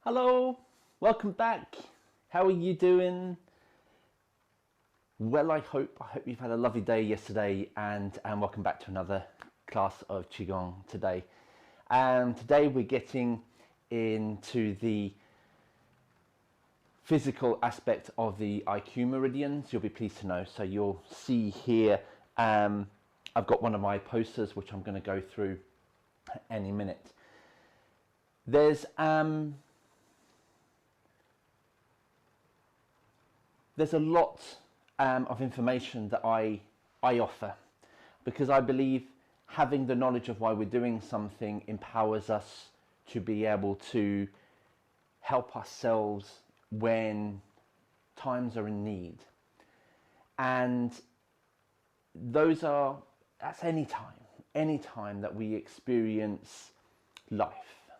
Hello, welcome back. How are you doing? Well, I hope you've had a lovely day yesterday, and welcome back to another class of Qigong today. And today we're getting into the physical aspect of the IQ meridians. You'll be pleased to know. So you'll see here, I've got one of my posters which I'm going to go through any minute. There's a lot of information that I offer, because I believe having the knowledge of why we're doing something empowers us to be able to help ourselves when times are in need. And that's any time that we experience life.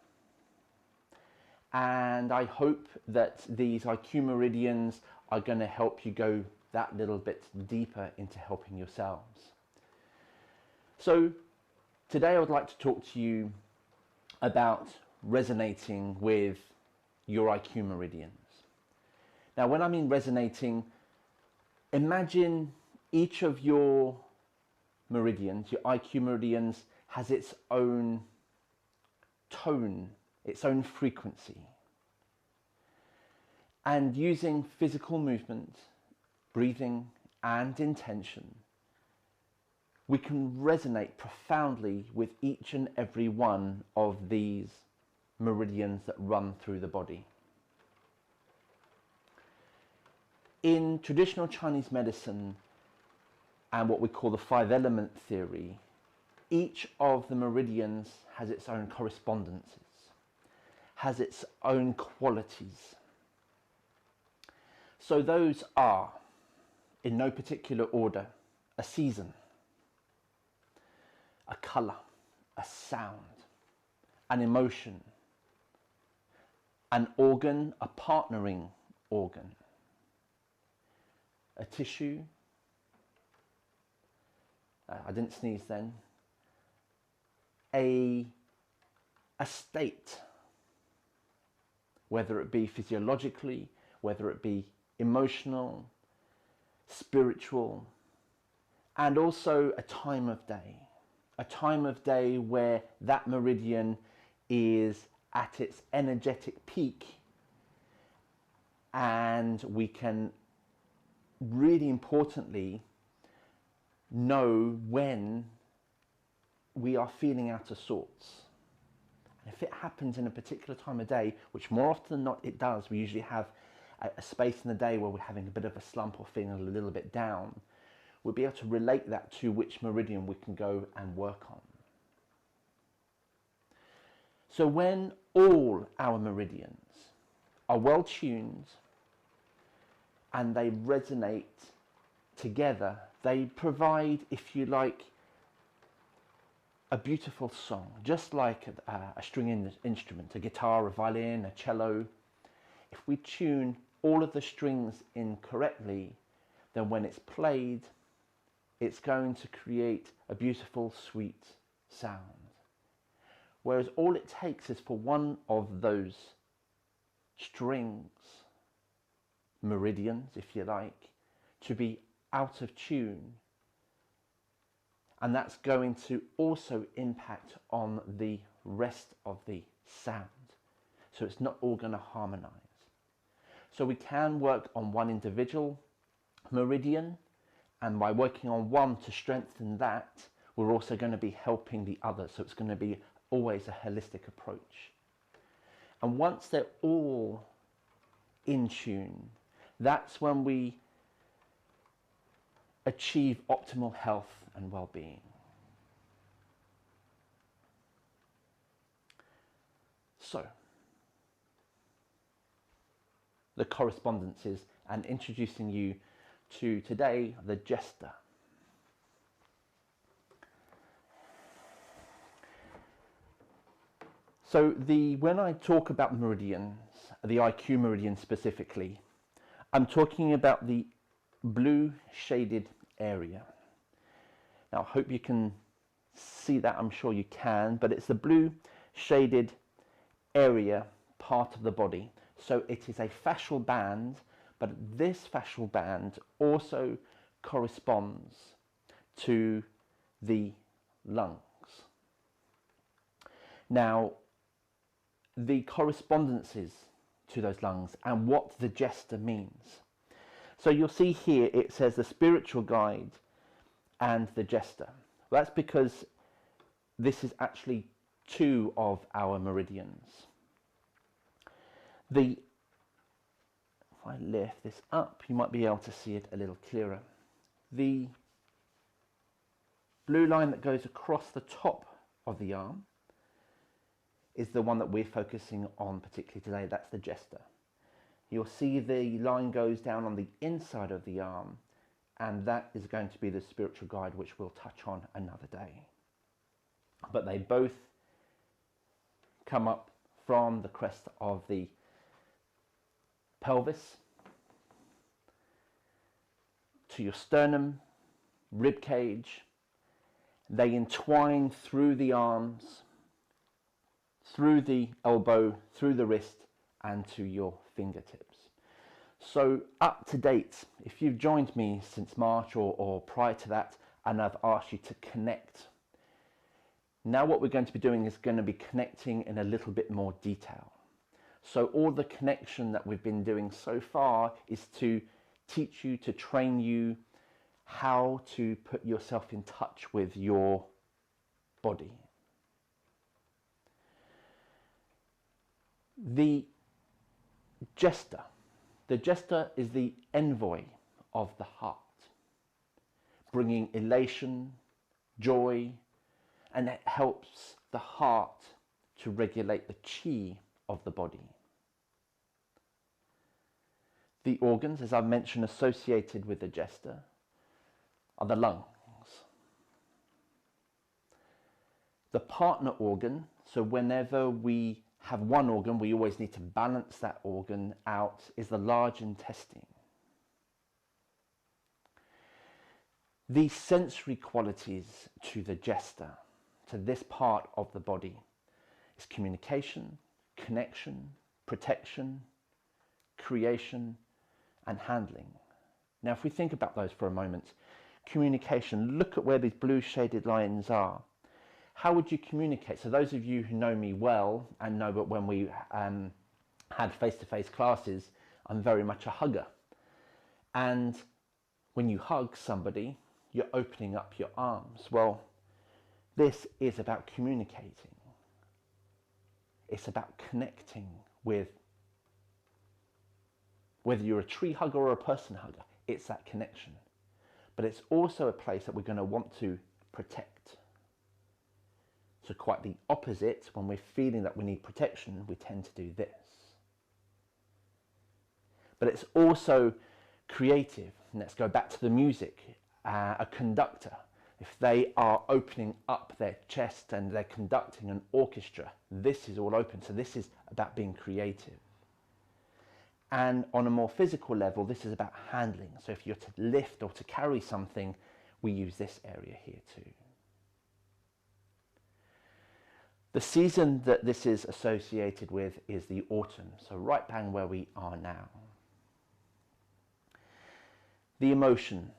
And I hope that these IQ meridians are going to help you go that little bit deeper into helping yourselves. So today I would like to talk to you about resonating with your IQ meridians. Now, when I mean resonating, imagine each of your meridians, your IQ meridians, has its own tone, its own frequency. And using physical movement, breathing, and intention, we can resonate profoundly with each and every one of these meridians that run through the body. In traditional Chinese medicine and what we call the 5-element theory, each of the meridians has its own correspondences, has its own qualities. So those are, in no particular order, a season, a colour, a sound, an emotion, an organ, a partnering organ, a tissue, I didn't sneeze then, a state, whether it be physiologically, whether it be emotional, spiritual, and also a time of day where that meridian is at its energetic peak, and we can really importantly know when we are feeling out of sorts. And if it happens in a particular time of day, which more often than not it does, we usually have a space in the day where we're having a bit of a slump or feeling a little bit down, we'll be able to relate that to which meridian we can go and work on. So when all our meridians are well tuned and they resonate together, they provide, if you like, a beautiful song, just like a string instrument, a guitar, a violin, a cello. If we tune all of the strings in correctly, then when it's played, it's going to create a beautiful, sweet sound. Whereas all it takes is for one of those strings, meridians, if you like, to be out of tune. And that's going to also impact on the rest of the sound. So it's not all going to harmonize. So we can work on one individual meridian, and by working on one to strengthen that, we're also going to be helping the other. So it's going to be always a holistic approach. And once they're all in tune, that's when we achieve optimal health and well-being. So, the correspondences, and introducing you to today, the jester. So when I talk about meridians, the IQ meridian specifically, I'm talking about the blue shaded area. Now I hope you can see that, I'm sure you can, but it's the blue shaded area part of the body. So it is a fascial band, but this fascial band also corresponds to the lungs. Now, the correspondences to those lungs and what the jester means. So you'll see here it says the spiritual guide and the jester. Well, that's because this is actually two of our meridians. If I lift this up, you might be able to see it a little clearer. The blue line that goes across the top of the arm is the one that we're focusing on particularly today. That's the jester. You'll see the line goes down on the inside of the arm, and that is going to be the spiritual guide, which we'll touch on another day. But they both come up from the crest of the pelvis to your sternum, rib cage. They entwine through the arms, through the elbow, through the wrist, and to your fingertips. So up to date, if you've joined me since March or prior to that, and I've asked you to connect, now what we're going to be doing is going to be connecting in a little bit more detail. So all the connection that we've been doing so far is to teach you, to train you how to put yourself in touch with your body. The jester is the envoy of the heart, bringing elation, joy, and it helps the heart to regulate the chi of the body. The organs, as I've mentioned, associated with the jester are the lungs. The partner organ, so whenever we have one organ, we always need to balance that organ out, is the large intestine. The sensory qualities to the jester, to this part of the body, is communication, connection, protection, creation, and handling. Now, if we think about those for a moment, communication, look at where these blue shaded lines are. How would you communicate? So those of you who know me well and know that when we had face-to-face classes, I'm very much a hugger. And when you hug somebody, you're opening up your arms. Well, this is about communicating. It's about connecting with, whether you're a tree hugger or a person hugger, it's that connection. But it's also a place that we're going to want to protect. So quite the opposite, when we're feeling that we need protection, we tend to do this. But it's also creative. And let's go back to the music. A conductor, if they are opening up their chest and they're conducting an orchestra, this is all open. So this is about being creative. And on a more physical level, this is about handling. So if you're to lift or to carry something, we use this area here too. The season that this is associated with is the autumn, so right bang where we are now. The emotion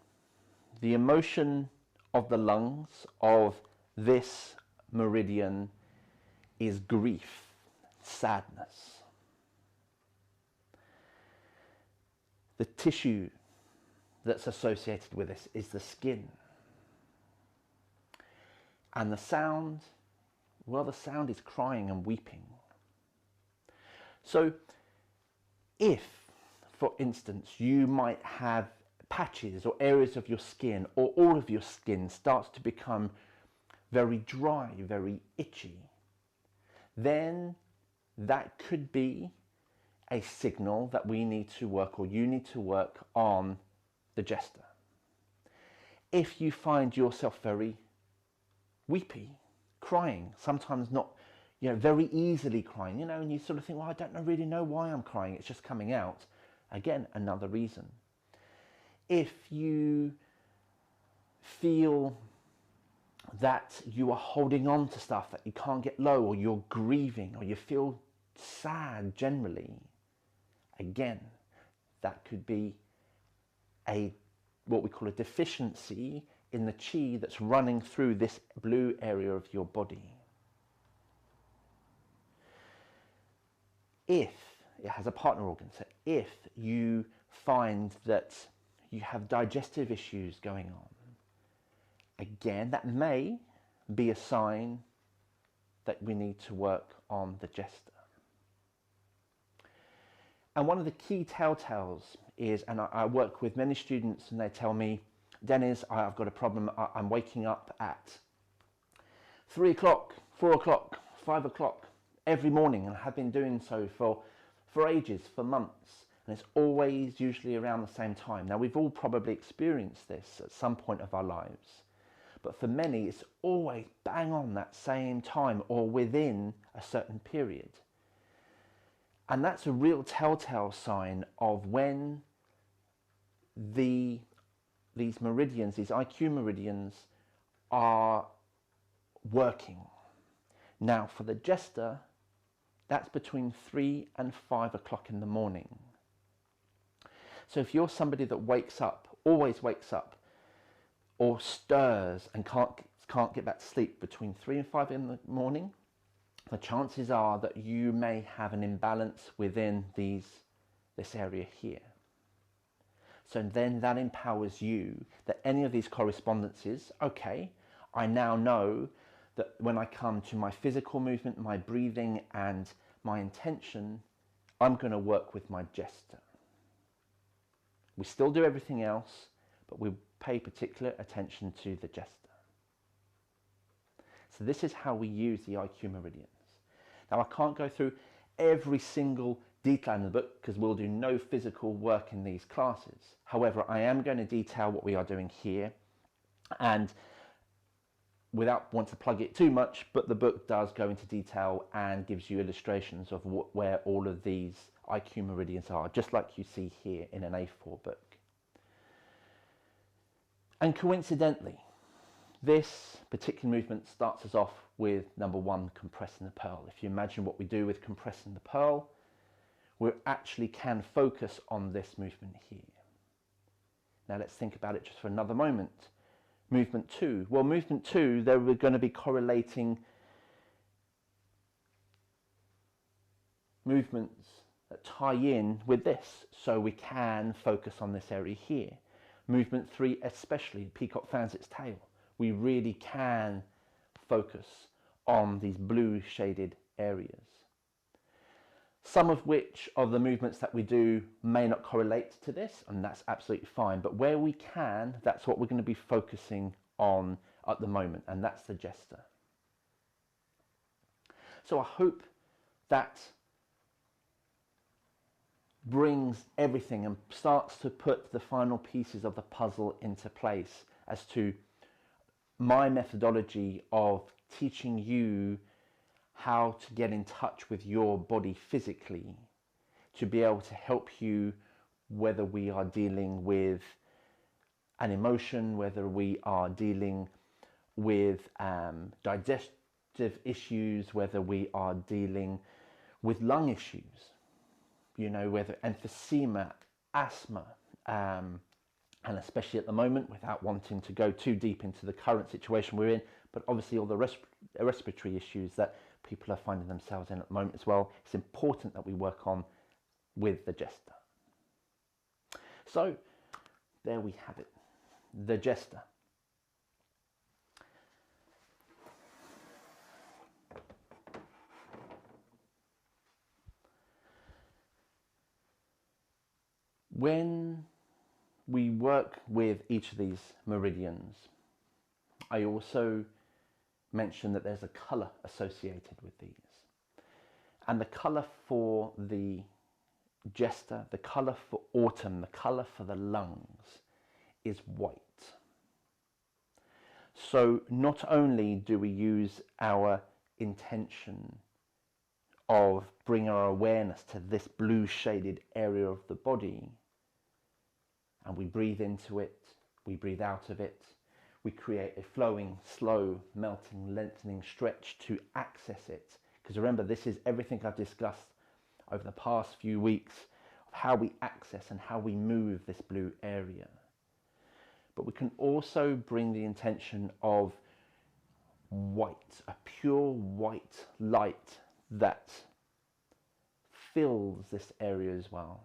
of the lungs of this meridian is grief, sadness. The tissue that's associated with this is the skin. And the sound, well, the sound is crying and weeping. So if, for instance, you might have patches or areas of your skin, or all of your skin starts to become very dry, very itchy, then that could be a signal that we need to work, or you need to work on the jester. If you find yourself very weepy, crying, sometimes not, very easily crying, and you sort of think, well, I don't really know why I'm crying, it's just coming out. Again, another reason. If you feel that you are holding on to stuff that you can't get low, or you're grieving, or you feel sad generally, again, that could be what we call a deficiency in the qi that's running through this blue area of your body. If it has a partner organ, so if you find that you have digestive issues going on, again, that may be a sign that we need to work on the jester. And one of the key telltales is, and I work with many students and they tell me, Deniz, I've got a problem. I'm waking up at 3 o'clock, 4 o'clock, 5 o'clock every morning, and I have been doing so for ages, for months, and it's always usually around the same time. Now, we've all probably experienced this at some point of our lives, but for many, it's always bang on that same time or within a certain period. And that's a real telltale sign of when these meridians, these IQ meridians, are working. Now, for the jester, that's between 3 and 5 o'clock in the morning. So if you're somebody that wakes up, always wakes up, or stirs and can't get back to sleep between 3 and 5 in the morning, the chances are that you may have an imbalance within this area here. So then that empowers you that any of these correspondences, okay, I now know that when I come to my physical movement, my breathing and my intention, I'm going to work with my jester. We still do everything else, but we pay particular attention to the jester. So this is how we use the IQ meridians. Now, I can't go through every single detail in the book because we'll do no physical work in these classes. However, I am going to detail what we are doing here, and without wanting to plug it too much, but the book does go into detail and gives you illustrations of where all of these IQ meridians are, just like you see here in an A4 book. And coincidentally, this particular movement starts us off with number 1, compressing the pearl. If you imagine what we do with compressing the pearl, we actually can focus on this movement here. Now let's think about it just for another moment. Movement 2. Well, movement 2, there we're going to be correlating movements that tie in with this, so we can focus on this area here. Movement 3 especially, peacock fans its tail. We really can focus on these blue shaded areas. Some of which of the movements that we do may not correlate to this, and that's absolutely fine. But where we can, that's what we're going to be focusing on at the moment, and that's the jester. So I hope that brings everything and starts to put the final pieces of the puzzle into place as to my methodology of teaching you how to get in touch with your body physically, to be able to help you, whether we are dealing with an emotion, whether we are dealing with digestive issues, whether we are dealing with lung issues, you know, whether emphysema, asthma, and especially at the moment, without wanting to go too deep into the current situation we're in, but obviously all the respiratory issues that people are finding themselves in at the moment as well. It's important that we work on with the jester. So there we have it, the jester. When we work with each of these meridians, I also mentioned that there's a colour associated with these. And the colour for the jester, the colour for autumn, the colour for the lungs is white. So not only do we use our intention of bringing our awareness to this blue shaded area of the body, and we breathe into it, we breathe out of it, we create a flowing, slow, melting, lengthening stretch to access it, Because remember, this is everything I've discussed over the past few weeks of how we access and how we move this blue area. But we can also bring the intention of white, a pure white light that fills this area as well.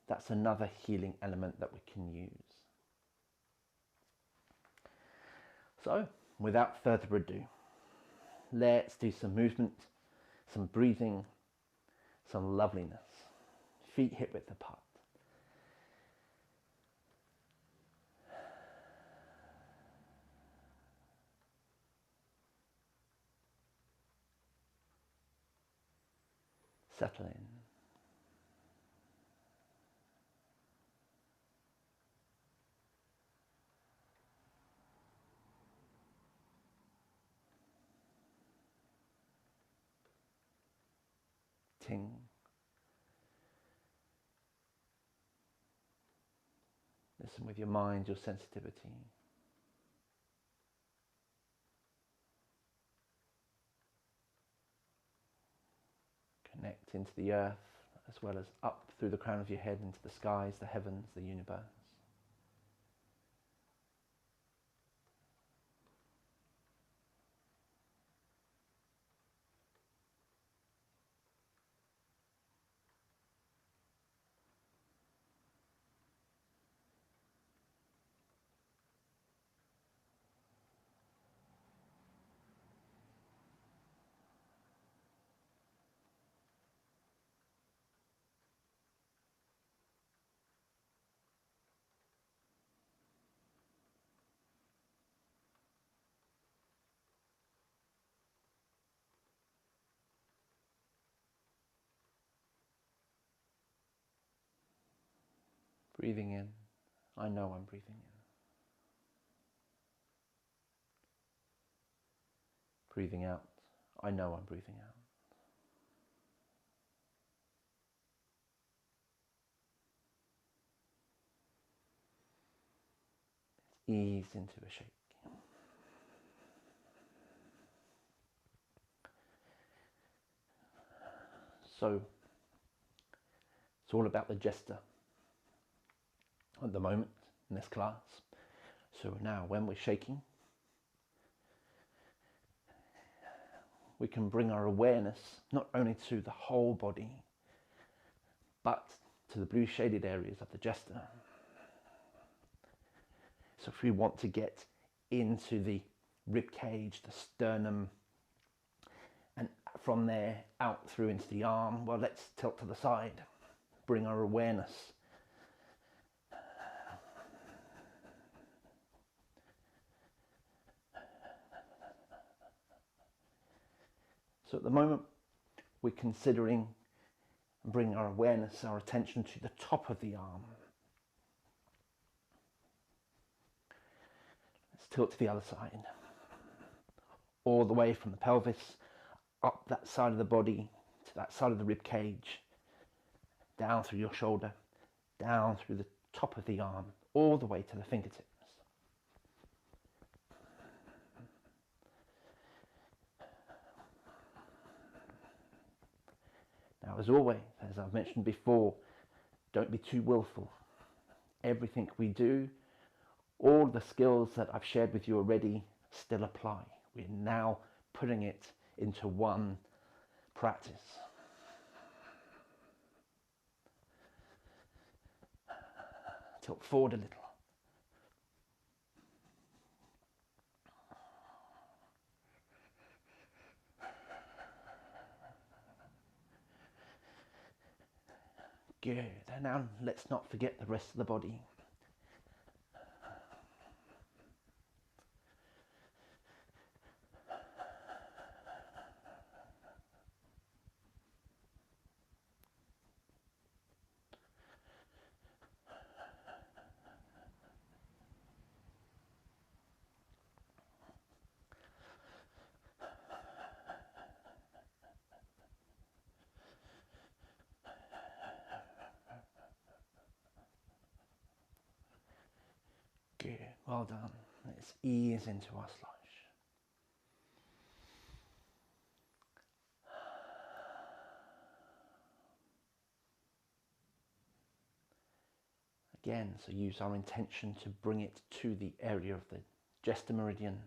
That's another healing element that we can use. So, without further ado, let's do some movement, some breathing, some loveliness. Feet hip width apart. Settle in. Ting. Listen with your mind, your sensitivity. Connect into the earth as well as up through the crown of your head into the skies, the heavens, the universe. Breathing in, I know I'm breathing in. Breathing out, I know I'm breathing out. Ease into a shake. So, it's all about the jester at the moment in this class. So now when we're shaking, we can bring our awareness not only to the whole body, but to the blue shaded areas of the jester. So if we want to get into the rib cage, the sternum, and from there out through into the arm, well, let's tilt to the side, bring our awareness. So at the moment, we're considering bringing our awareness, our attention to the top of the arm. Let's tilt to the other side. All the way from the pelvis, up that side of the body, to that side of the rib cage, down through your shoulder, down through the top of the arm, all the way to the fingertips. Now, as always, as I've mentioned before, don't be too willful. Everything we do, all the skills that I've shared with you already still apply. We're now putting it into one practice. Tilt forward a little. Good. And now let's not forget the rest of the body. Good, well done. Let's ease into our slush. Again, so use our intention to bring it to the area of the Jester Meridian.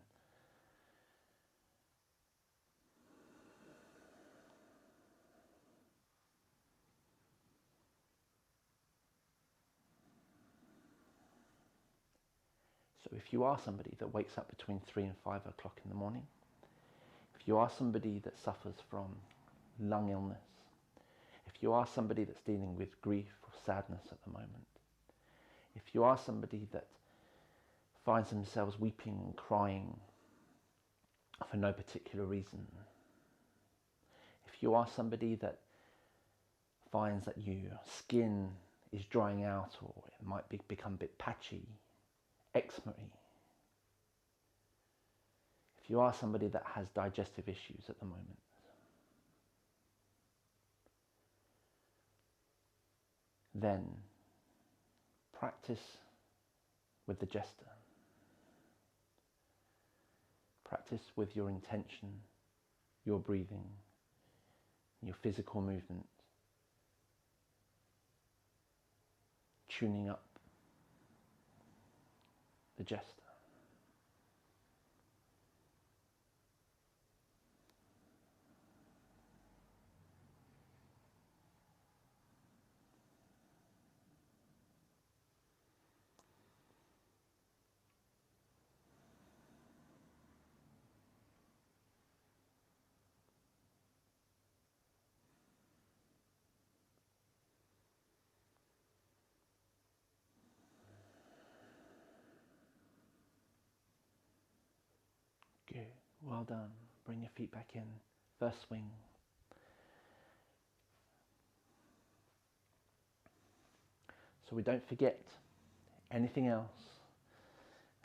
So if you are somebody that wakes up between 3 and 5 o'clock in the morning, if you are somebody that suffers from lung illness, if you are somebody that's dealing with grief or sadness at the moment, if you are somebody that finds themselves weeping and crying for no particular reason, if you are somebody that finds that your skin is drying out or it might become a bit patchy, eczema-y, if you are somebody that has digestive issues at the moment, then practice with the Jester. Practice with your intention, your breathing, your physical movement, tuning up the Jester. Good, well done. Bring your feet back in. First swing. So we don't forget anything else.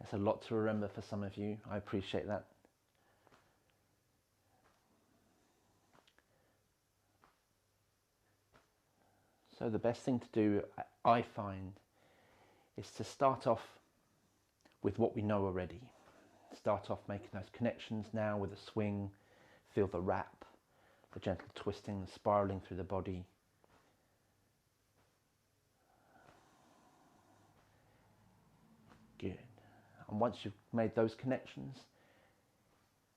That's a lot to remember for some of you. I appreciate that. So the best thing to do, I find, is to start off with what we know already. Start off making those connections now with a swing. Feel the wrap, the gentle twisting, the spiraling through the body. Good. And once you've made those connections,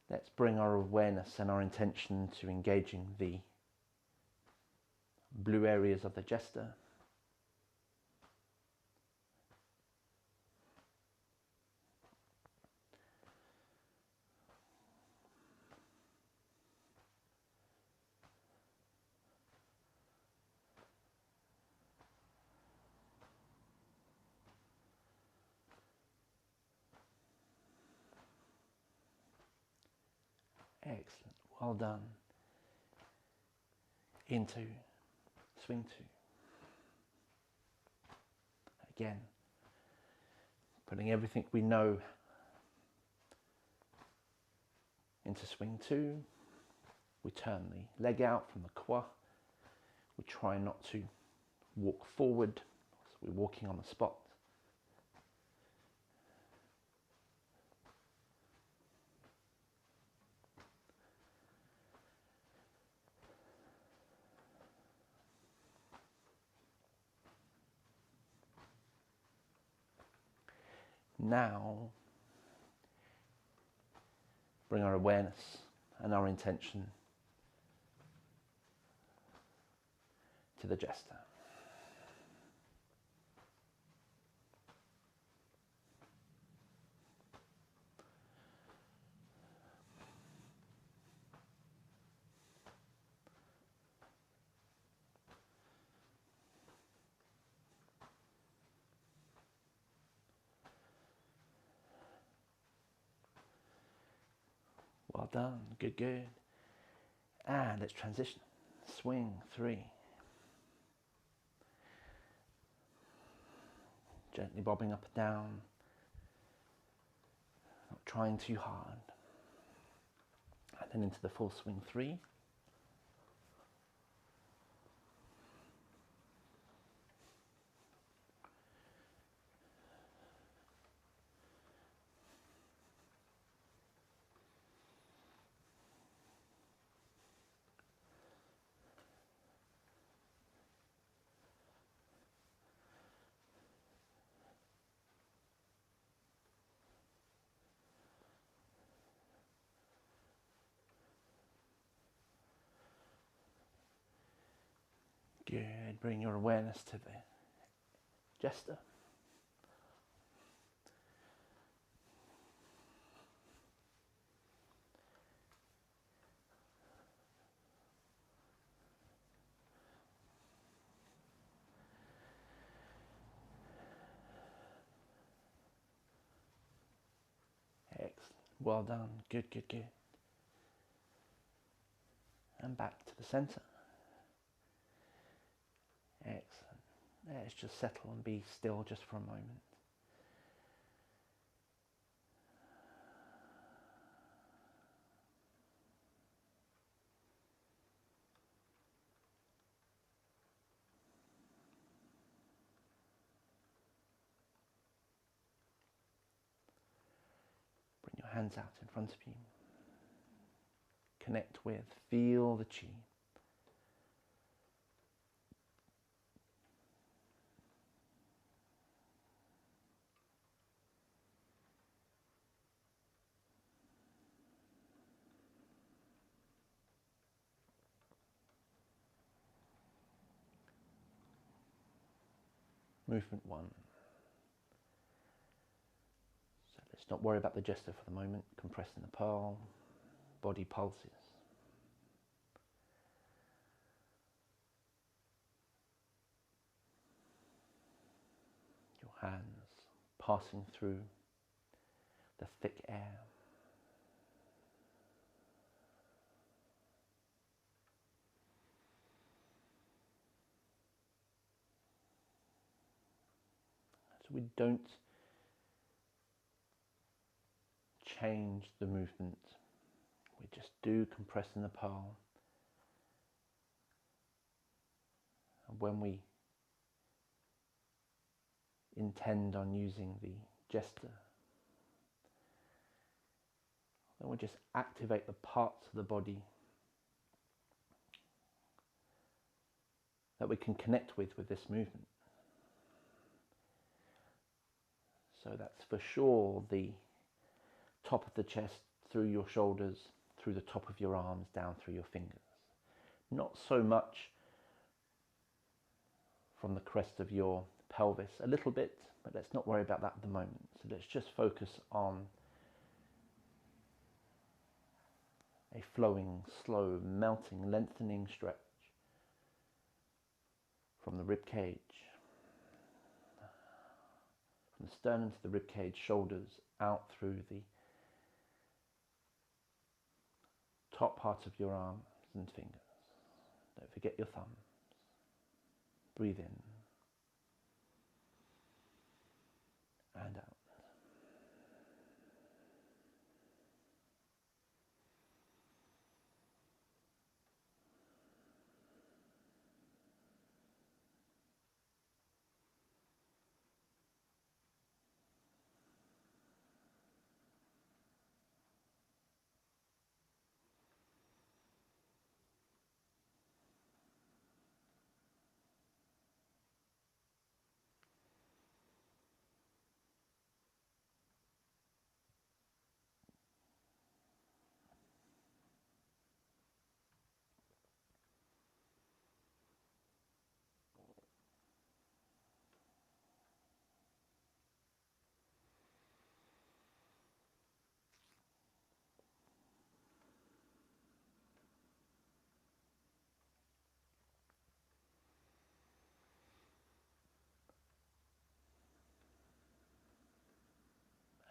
let's bring our awareness and our intention to engaging the blue areas of the Jester. Excellent, well done. Into swing 2. Again, putting everything we know into swing 2. We turn the leg out from the kwa. We try not to walk forward, so we're walking on the spot. Now, bring our awareness and our intention to the Jester. Well done, good, good. And let's transition. Swing 3. Gently bobbing up and down, not trying too hard. And then into the full swing 3. Good. Bring your awareness to the jester. Excellent. Well done. Good, good, good. And back to the center. Excellent. Let's just settle and be still just for a moment. Bring your hands out in front of you. Connect with, feel the chi. Movement 1. So let's not worry about the gesture for the moment. Compressing the pearl, body pulses. Your hands passing through the thick air. So we don't change the movement. We just do compressing the pearl. And when we intend on using the gesture, then we just activate the parts of the body that we can connect with this movement. So that's for sure the top of the chest, through your shoulders, through the top of your arms, down through your fingers. Not so much from the crest of your pelvis, a little bit, but let's not worry about that at the moment. So let's just focus on a flowing, slow, melting, lengthening stretch from the rib cage, from the sternum to the rib cage, shoulders out through the top part of your arms and fingers. Don't forget your thumbs. Breathe in and out.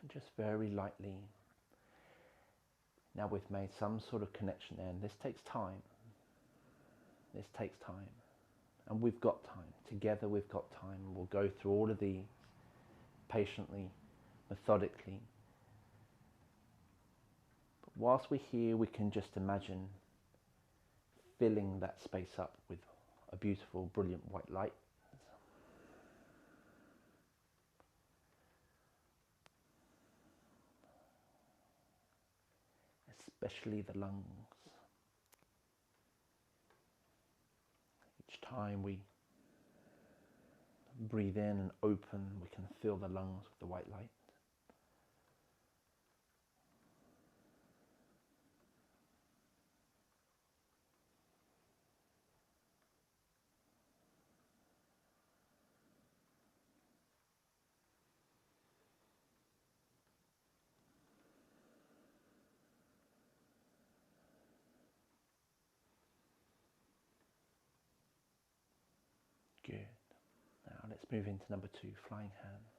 And just very lightly, now we've made some sort of connection there, and this takes time. This takes time. And we've got time. Together we've got time. We'll go through all of these patiently, methodically. But whilst we're here, we can just imagine filling that space up with a beautiful, brilliant white light. Especially the lungs. Each time we breathe in and open, we can fill the lungs with the white light. Good. Now let's move into number 2, flying hands.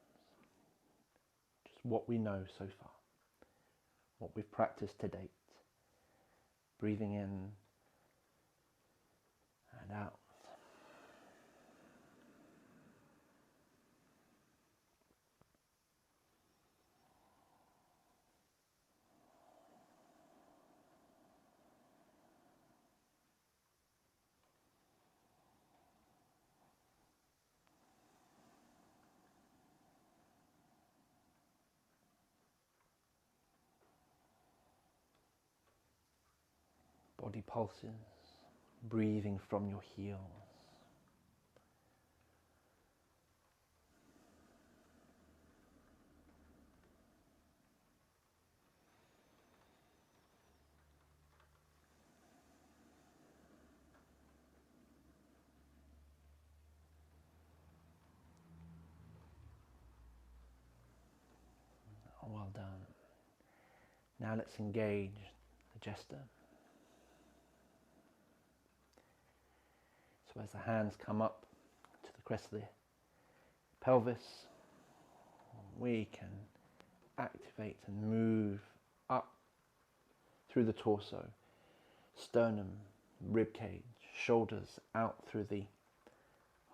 Just what we know so far, what we've practiced to date. Breathing in and out. Body pulses, breathing from your heels. Well done. Now let's engage the jester. So as the hands come up to the crest of the pelvis, we can activate and move up through the torso, sternum, rib cage, shoulders out through the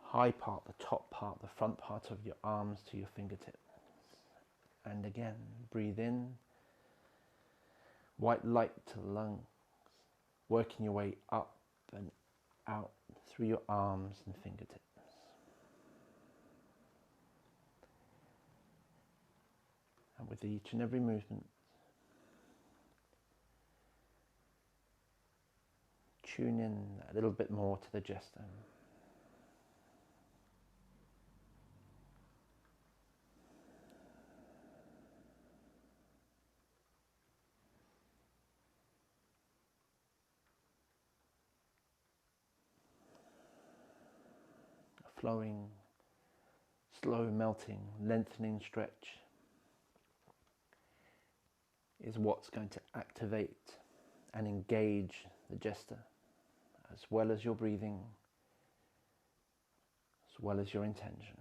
high part, the top part, the front part of your arms to your fingertips. And again, breathe in, white light to the lungs, working your way up and out through your arms and fingertips. And with each and every movement, tune in a little bit more to the jester. A flowing, slow melting, lengthening stretch is what's going to activate and engage the jester, as well as your breathing, as well as your intention.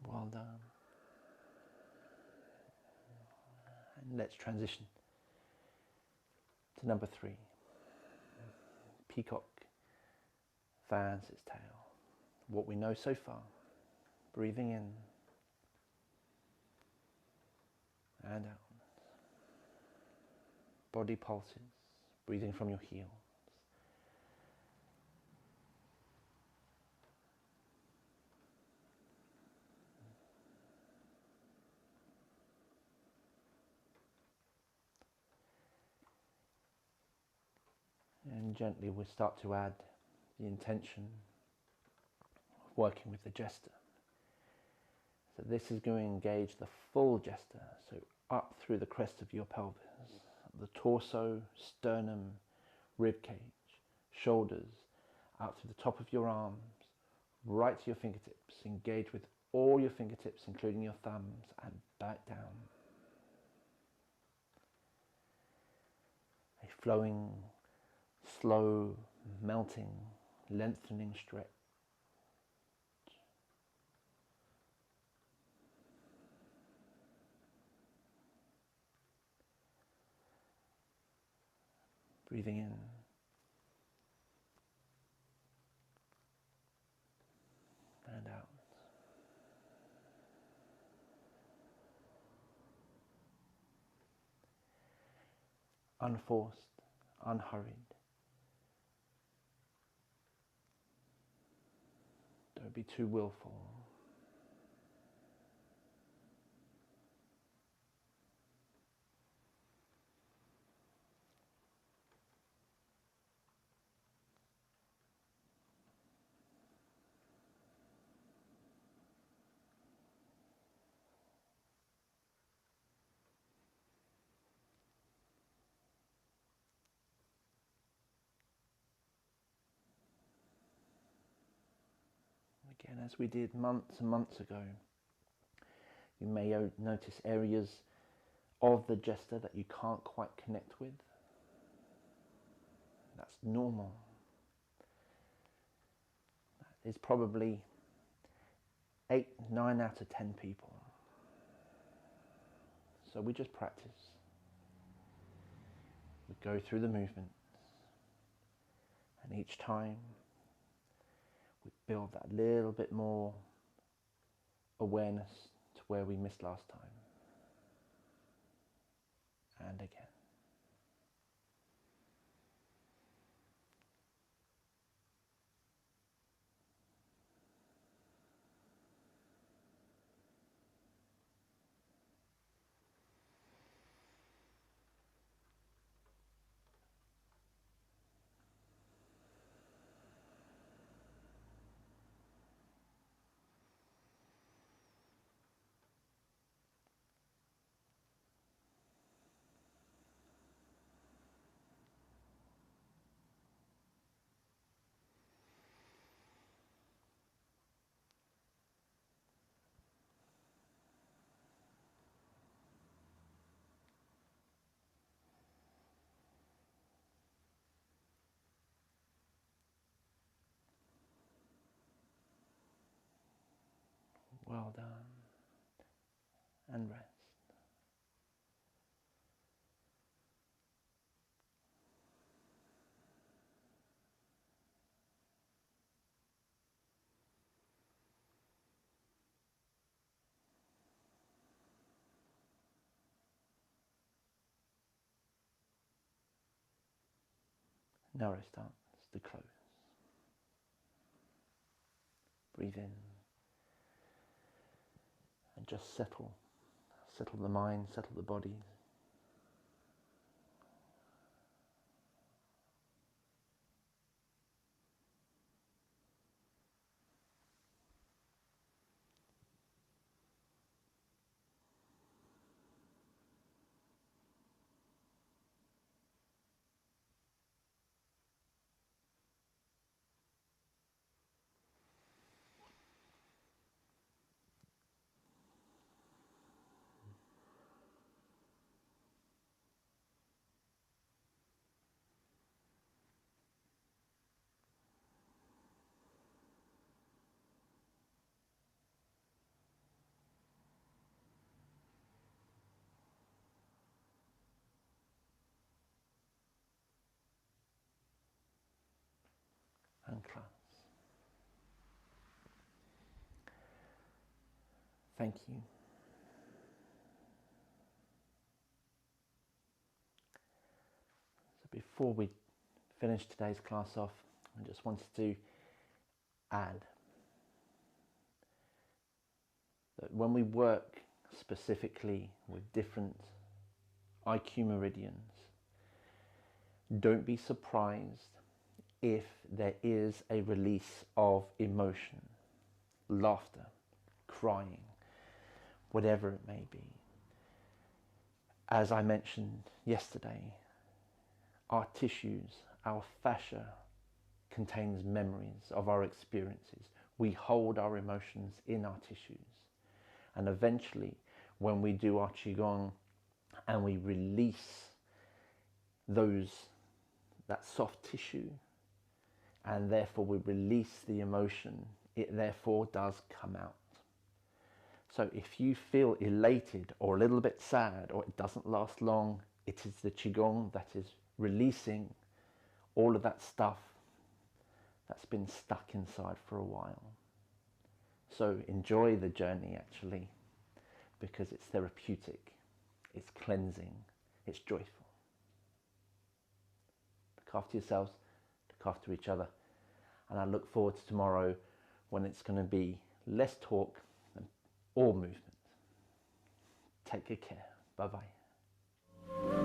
Well done. And let's transition to number 3. Peacock fans its tail. What we know so far. Breathing in and out. Body pulses, breathing from your heels. And gently we'll start to add the intention of working with the jester. So this is going to engage the full jester, so up through the crest of your pelvis, the torso, sternum, rib cage, shoulders, out through the top of your arms, right to your fingertips. Engage with all your fingertips, including your thumbs, and back down. A flowing, slow, melting, lengthening stretch. Breathing in and out. Unforced, unhurried, Don't be too willful. Again, as we did months and months ago, you may notice areas of the gesture that you can't quite connect with. That's normal. That is probably 8, 9 out of 10 people. So we just practice. We go through the movements, and each time we build that little bit more awareness to where we missed last time. And again. Well done. And rest. Now restart to close. Breathe in and just settle. Settle the mind, settle the body. And close. Thank you. So before we finish today's class off, I just wanted to add that when we work specifically with different IQ meridians, don't be surprised if there is a release of emotion, laughter, crying, whatever it may be. As I mentioned yesterday, our tissues, our fascia contains memories of our experiences. We hold our emotions in our tissues. And eventually, when we do our Qigong and we release that soft tissue, and therefore we release the emotion, it therefore does come out. So if you feel elated or a little bit sad or it doesn't last long, it is the Qigong that is releasing all of that stuff that's been stuck inside for a while. So enjoy the journey actually, because it's therapeutic, it's cleansing, it's joyful. Look after yourselves, look after each other, and I look forward to tomorrow when it's going to be less talk and all movement. Take good care. Bye-bye.